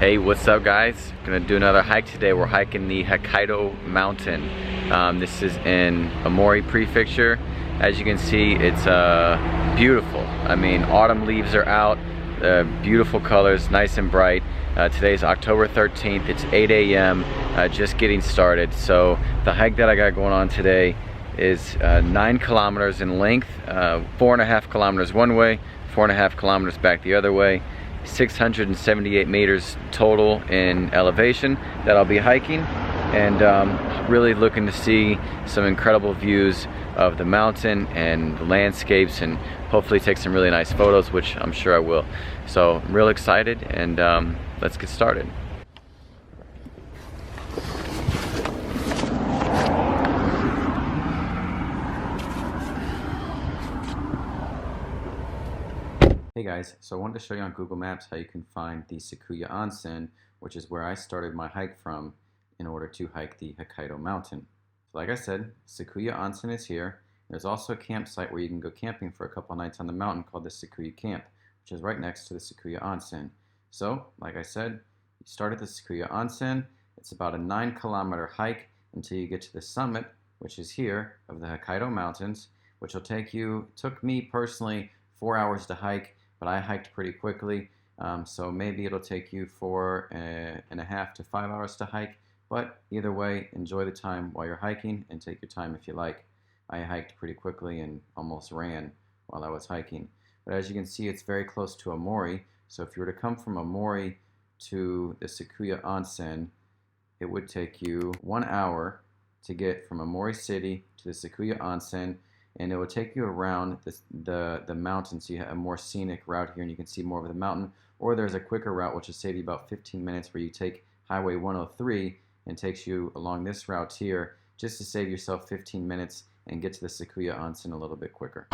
Hey, what's up guys? Gonna do another hike today. We're hiking the Hakkoda Mountain. This is in Aomori Prefecture. As you can see, it's beautiful. I mean, autumn leaves are out, beautiful colors, nice and bright. Today's October 13th, it's 8 a.m., just getting started. So the hike that I got going on today is 9 kilometers in length, 4.5 kilometers one way, 4.5 kilometers back the other way. 678 meters total in elevation that I'll be hiking, and really looking to see some incredible views of the mountain and the landscapes, and hopefully take some really nice photos, which I'm sure I will. So I'm real excited, and let's get started. Hey guys, so I wanted to show you on Google Maps how you can find the Sukayu Onsen, which is where I started my hike from in order to hike the Hakkoda Mountain. So like I said, Sukayu Onsen is here. There's also a campsite where you can go camping for a couple nights on the mountain called the Sukayu Camp, which is right next to the Sukayu Onsen. So, like I said, you start at the Sukayu Onsen. It's about a 9-kilometer hike until you get to the summit, which is here, of the Hakkoda Mountains, which will took me personally 4 hours to hike, but I hiked pretty quickly, so maybe it'll take you 4.5 to 5 hours to hike. But either way, enjoy the time while you're hiking and take your time if you like. I hiked pretty quickly and almost ran while I was hiking. But as you can see, it's very close to Aomori, so if you were to come from Aomori to the Sukayu Onsen, it would take you 1 hour to get from Aomori City to the Sukayu Onsen, and it will take you around the mountain, so you have a more scenic route here and you can see more of the mountain. Or there's a quicker route which will save you about 15 minutes, where you take Highway 103 and takes you along this route here, just to save yourself 15 minutes and get to the Sukayu Onsen a little bit quicker.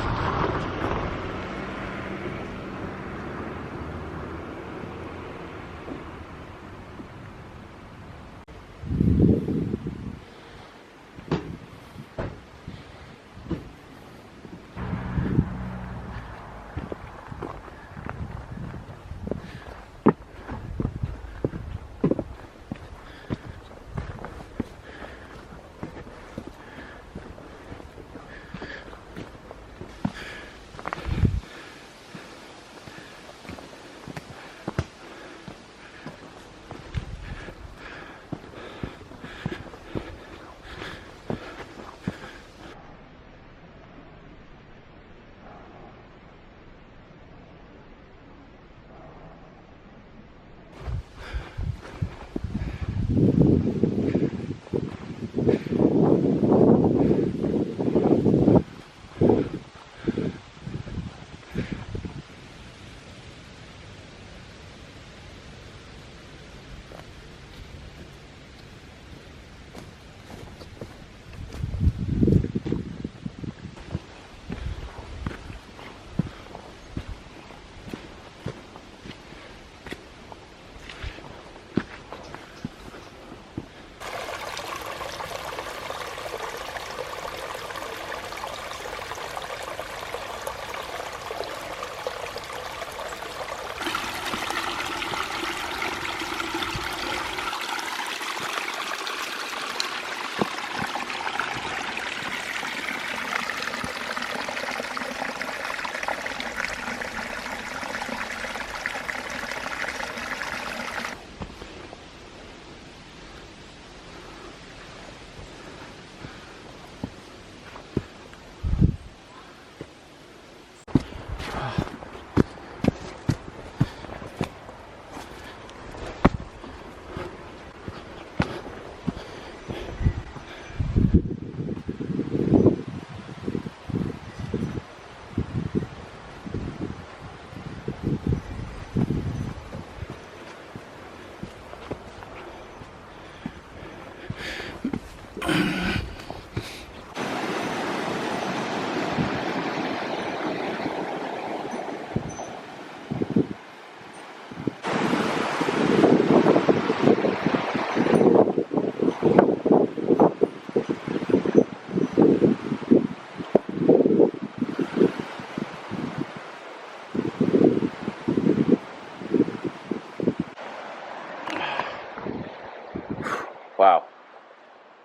Wow.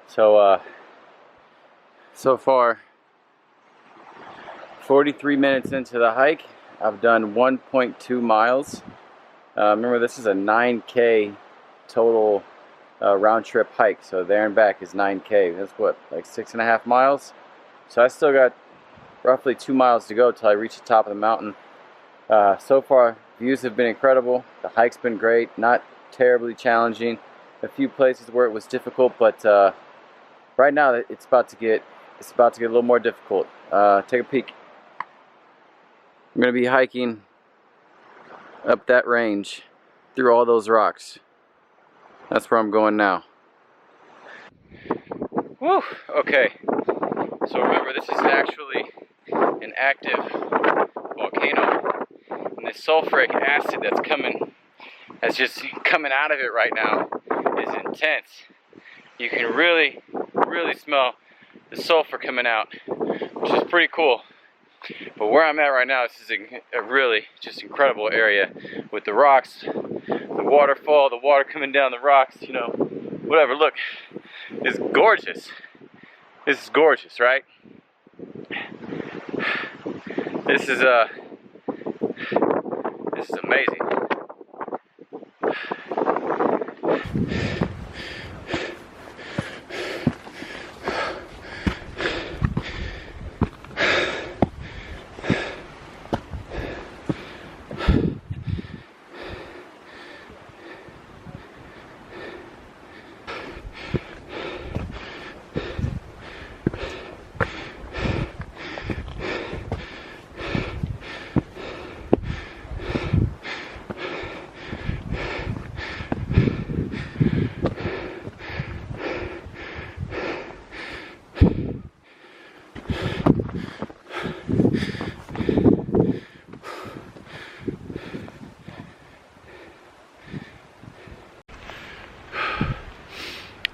So so far 43 minutes into the hike, I've done 1.2 miles. Remember, this is a 9K total round trip hike, so there and back is 9K. That's what, like 6.5 miles? So I still got roughly 2 miles to go till I reach the top of the mountain. So far, views have been incredible. The hike's been great, not terribly challenging. A few places where it was difficult, but right now it's about to get a little more difficult. Take a peek. I'm going to be hiking up that range through all those rocks. That's where I'm going now. Woo! Okay. So remember, this is actually an active volcano. And the sulfuric acid that's just coming out of it right now is intense. You can really smell the sulfur coming out, which is pretty cool. But where I'm at right now, this is a really just incredible area with the rocks, the waterfall, the water coming down the rocks, you know, whatever. Look, it's gorgeous. This is gorgeous, right? This is amazing.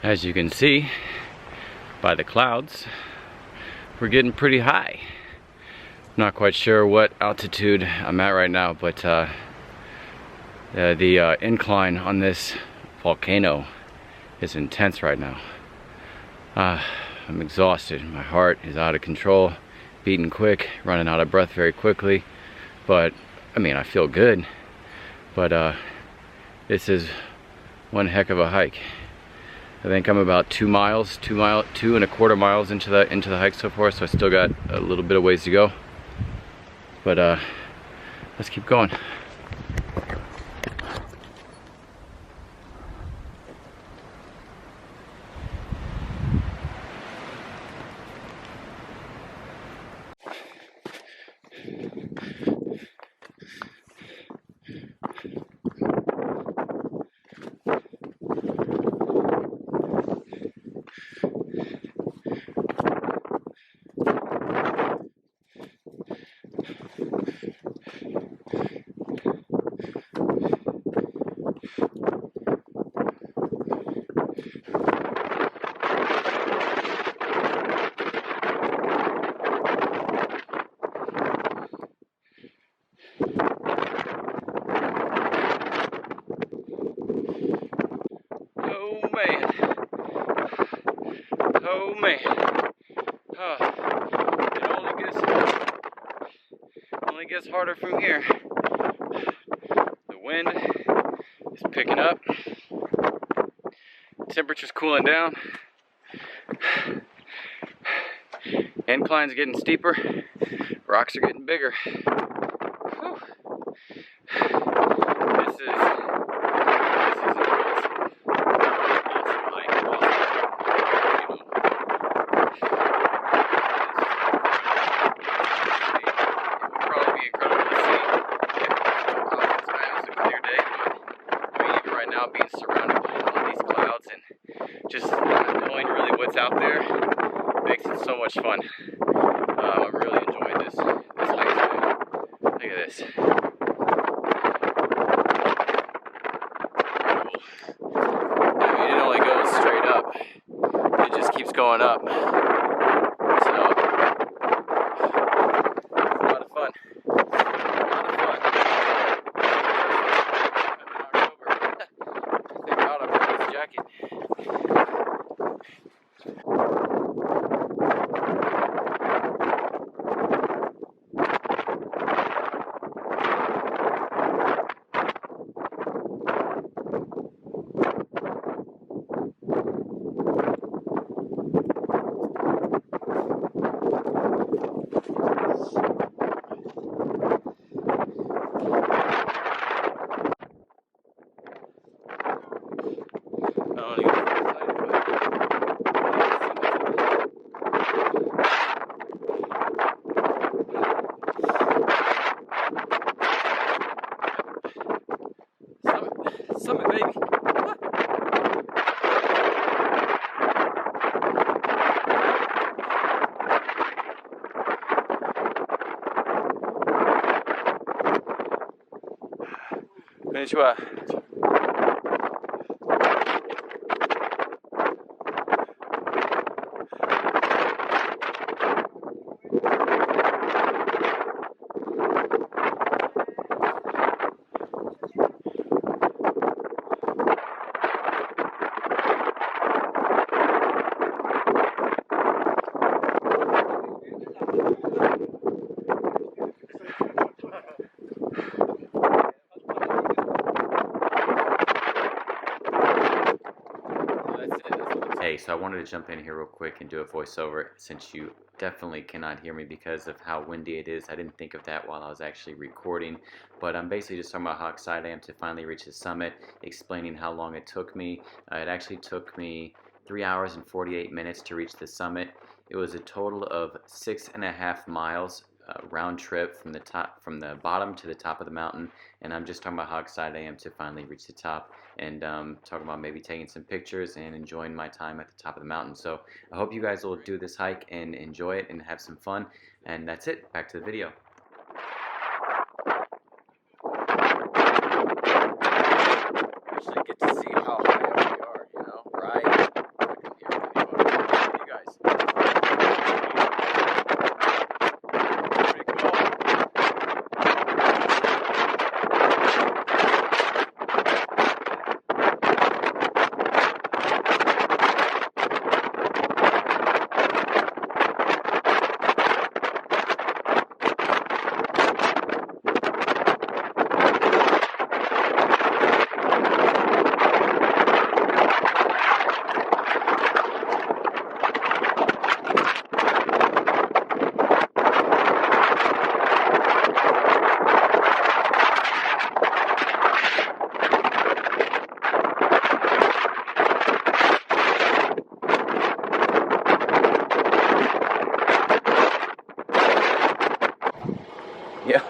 As you can see by the clouds, we're getting pretty high. Not quite sure what altitude I'm at right now, but the incline on this volcano is intense right now. I'm exhausted. My heart is out of control, beating quick, running out of breath very quickly. But I mean, I feel good. But this is one heck of a hike. I think I'm about 2.25 miles into the hike so far, so I still got a little bit of ways to go. But let's keep going. Oh man, it only gets harder from here. The wind is picking up, temperature's cooling down, incline's getting steeper, rocks are getting bigger. Whew. This is being surrounded by all these clouds and just knowing really what's out there makes it so much fun. I'm really enjoying this hike today. Look at this. I mean, it only goes straight up. It just keeps going up. So, a lot of fun. Jacket. Summit, baby. Konnichiwa. Hey, so I wanted to jump in here real quick and do a voiceover since you definitely cannot hear me because of how windy it is. I didn't think of that while I was actually recording, but I'm basically just talking about how excited I am to finally reach the summit, explaining how long it took me. It actually took me 3 hours and 48 minutes to reach the summit. It was a total of 6.5 miles round trip from the bottom to the top of the mountain, and I'm just talking about how excited I am to finally reach the top, and talking about maybe taking some pictures and enjoying my time at the top of the mountain. So I hope you guys will do this hike and enjoy it and have some fun, and that's it. Back to the video. Actually get to see how high up we are, you know, right? You guys.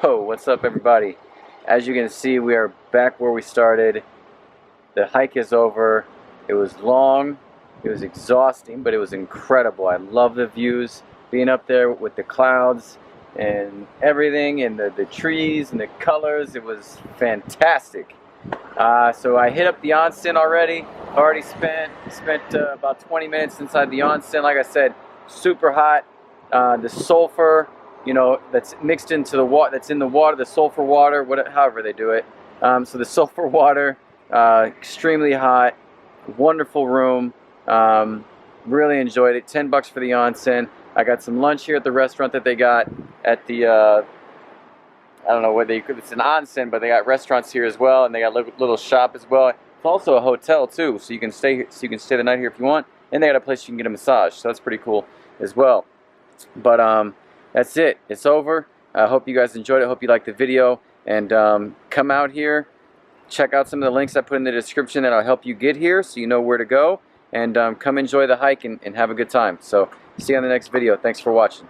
Yo, what's up everybody? As you can see, we are back where we started. The hike is over. It was long, it was exhausting, but it was incredible. I love the views, being up there with the clouds and everything, and the trees and the colors. It was fantastic. So I hit up the onsen already. Already spent about 20 minutes inside the onsen. Like I said, super hot. The sulfur, you know, that's mixed into the water, that's in the water, the sulfur water, however they do it. So the sulfur water, extremely hot, wonderful room. Really enjoyed it. $10 for the onsen. I got some lunch here at the restaurant that they got at the, I don't know whether it's an onsen, but they got restaurants here as well, and they got a little shop as well. It's also a hotel too, so you can stay the night here if you want. And they got a place you can get a massage, so that's pretty cool as well. But that's it. It's over. I hope you guys enjoyed it. I hope you liked the video. And come out here. Check out some of the links I put in the description that'll help you get here so you know where to go. And come enjoy the hike and have a good time. So see you on the next video. Thanks for watching.